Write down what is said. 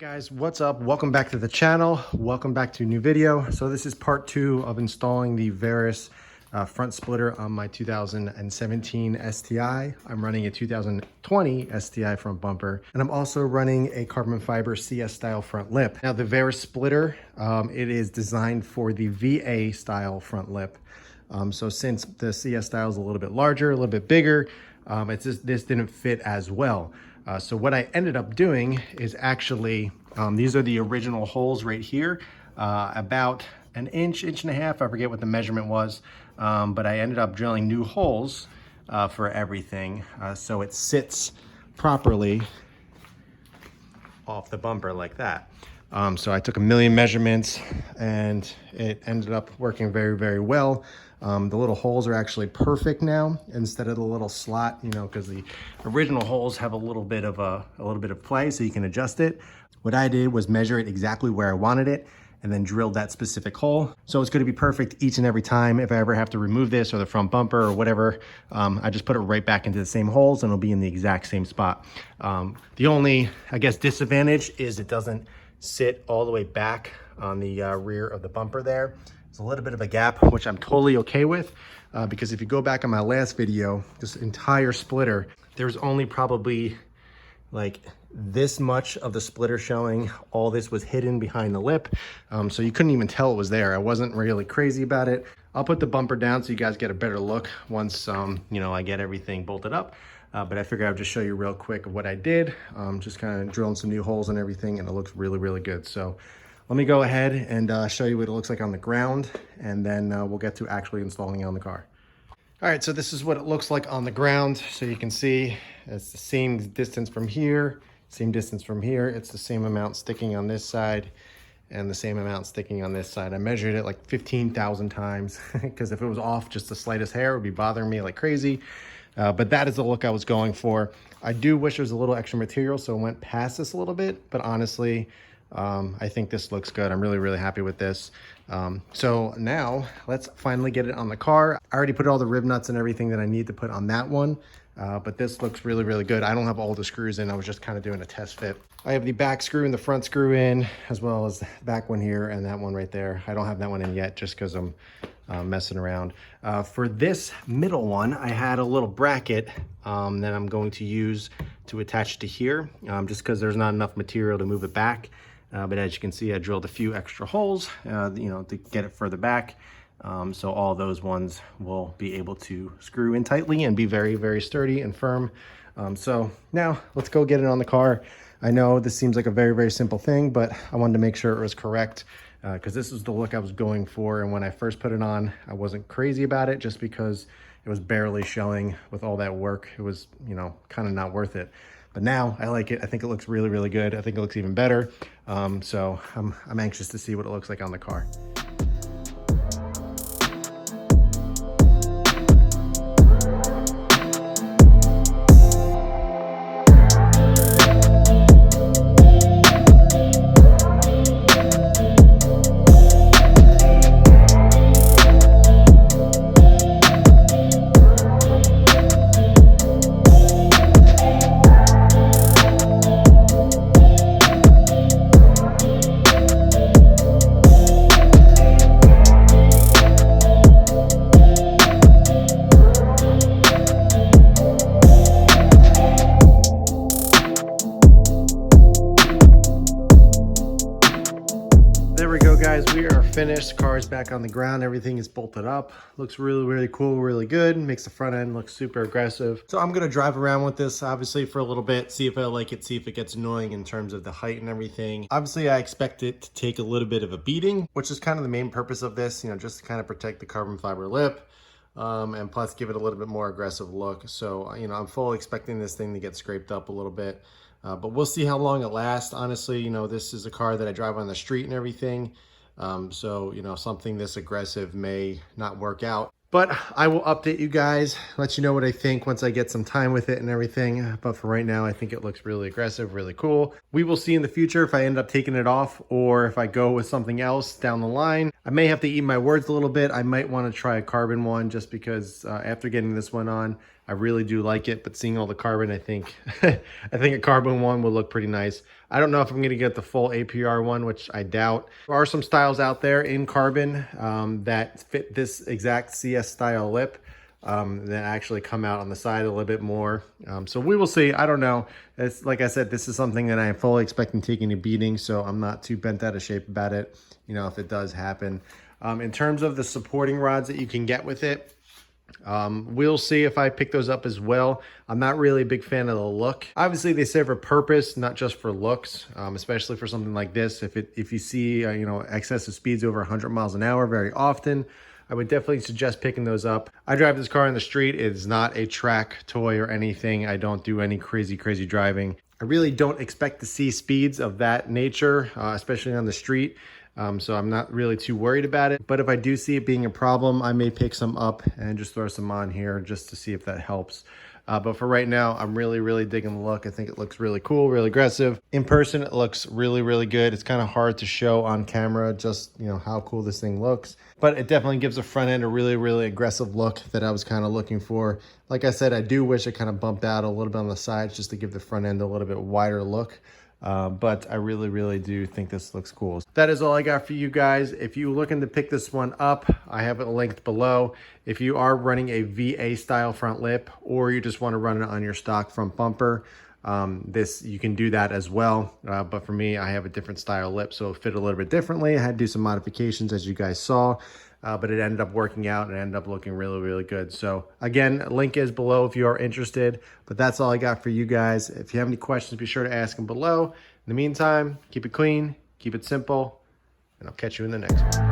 Guys, what's up? Welcome back to the channel. Welcome back to a new video. So this is part 2 of installing the Verus front splitter on my 2017 STI. I'm running a 2020 STI front bumper, and I'm also running a carbon fiber CS style front lip. Now the Verus splitter, it is designed for the VA style front lip. So since the CS style is a little bit larger, a little bit bigger, this didn't fit as well. So what I ended up doing is actually, these are the original holes right here, about an inch and a half. I forget what the measurement was, but I ended up drilling new holes for everything. So it sits properly off the bumper like that. So I took a million measurements and it ended up working very, very well. The little holes are actually perfect now instead of the little slot, you know, because the original holes have a little bit of play, so you can adjust it. What I did was measure it exactly where I wanted it and then drilled that specific hole. So it's going to be perfect each and every time. If I ever have to remove this or the front bumper or whatever, I just put it right back into the same holes and it'll be in the exact same spot. The only, I guess, disadvantage is it doesn't sit all the way back on the rear of the bumper there. It's a little bit of a gap, which I'm totally okay with, because if you go back on my last video, this entire splitter, there's only probably like this much of the splitter showing. All this was hidden behind the lip, so you couldn't even tell it was there. I wasn't really crazy about it. I'll put the bumper down so you guys get a better look once you know, I get everything bolted up. But I figured I'd just show you real quick of what I did. Just kind of drilling some new holes and everything, and it looks really, really good. So let me go ahead and show you what it looks like on the ground, and then we'll get to actually installing it on the car. All right, so this is what it looks like on the ground. So you can see it's the same distance from here, same distance from here. It's the same amount sticking on this side and the same amount sticking on this side. I measured it like 15,000 times because if it was off just the slightest hair, it would be bothering me like crazy. But that is the look I was going for. I do wish there was a little extra material, so it went past this a little bit, but honestly, I think this looks good. I'm really, really happy with this. So now let's finally get it on the car. I already put all the rib nuts and everything that I need to put on that one, but this looks really, really good. I don't have all the screws in. I was just kind of doing a test fit. I have the back screw and the front screw in, as well as the back one here and that one right there. I don't have that one in yet just because I'm messing around. For this middle one, I had a little bracket that I'm going to use to attach to here, just because there's not enough material to move it back. But as you can see, I drilled a few extra holes, you know, to get it further back. So all those ones will be able to screw in tightly and be very, very sturdy and firm. So now let's go get it on the car. I know this seems like a very, very simple thing, but I wanted to make sure it was correct because this is the look I was going for. And when I first put it on, I wasn't crazy about it just because it was barely showing with all that work. It was, you know, kind of not worth it. But now I like it. I think it looks really, really good. I think it looks even better. So I'm anxious to see what it looks like on the car. Guys, we are finished. Car is back on the ground. Everything is bolted up. Looks really, really cool, really good. Makes the front end look super aggressive. So I'm gonna drive around with this obviously for a little bit, see if I like it, see if it gets annoying in terms of the height and everything. Obviously I expect it to take a little bit of a beating, which is kind of the main purpose of this, you know, just to kind of protect the carbon fiber lip, and plus give it a little bit more aggressive look. So, you know, I'm fully expecting this thing to get scraped up a little bit, but we'll see how long it lasts. Honestly, you know, this is a car that I drive on the street and everything. So, you know, something this aggressive may not work out. But I will update you guys, let you know what I think once I get some time with it and everything. But for right now, I think it looks really aggressive, really cool. We will see in the future if I end up taking it off or if I go with something else down the line. I may have to eat my words a little bit. I might want to try a carbon one just because after getting this one on, I really do like it. But seeing all the carbon, I think I think a carbon one will look pretty nice. I don't know if I'm going to get the full APR one, which I doubt. There are some styles out there in carbon that fit this exact CS style lip. That actually come out on the side a little bit more. So we will see. I don't know. It's like I said, this is something that I am fully expecting taking a beating, so I'm not too bent out of shape about it, you know, if it does happen. In terms of the supporting rods that you can get with it, we'll see if I pick those up as well. I'm not really a big fan of the look. Obviously, they serve a purpose, not just for looks, especially for something like this. If you see, you know, excessive speeds over 100 miles an hour very often, I would definitely suggest picking those up. I drive this car in the street. It's not a track toy or anything. I don't do any crazy driving. I really don't expect to see speeds of that nature, especially on the street. So I'm not really too worried about it. But if I do see it being a problem, I may pick some up and just throw some on here just to see if that helps. But for right now, I'm really digging the look. I think it looks really cool, really aggressive. In person, it looks really good. It's kind of hard to show on camera just, you know, how cool this thing looks. But it definitely gives the front end a really aggressive look that I was kind of looking for. Like I said, I do wish it kind of bumped out a little bit on the sides just to give the front end a little bit wider look. But I really do think this looks cool. That is all I got for you guys. If you're looking to pick this one up, I have it linked below. If you are running a VA style front lip, or you just want to run it on your stock front bumper, you can do that as well. But for me, I have a different style lip, so it fit a little bit differently. I had to do some modifications, as you guys saw. But it ended up working out and ended up looking really good. So again, link is below if you are interested, but that's all I got for you guys. If you have any questions, be sure to ask them below. In the meantime, keep it clean, keep it simple, and I'll catch you in the next one.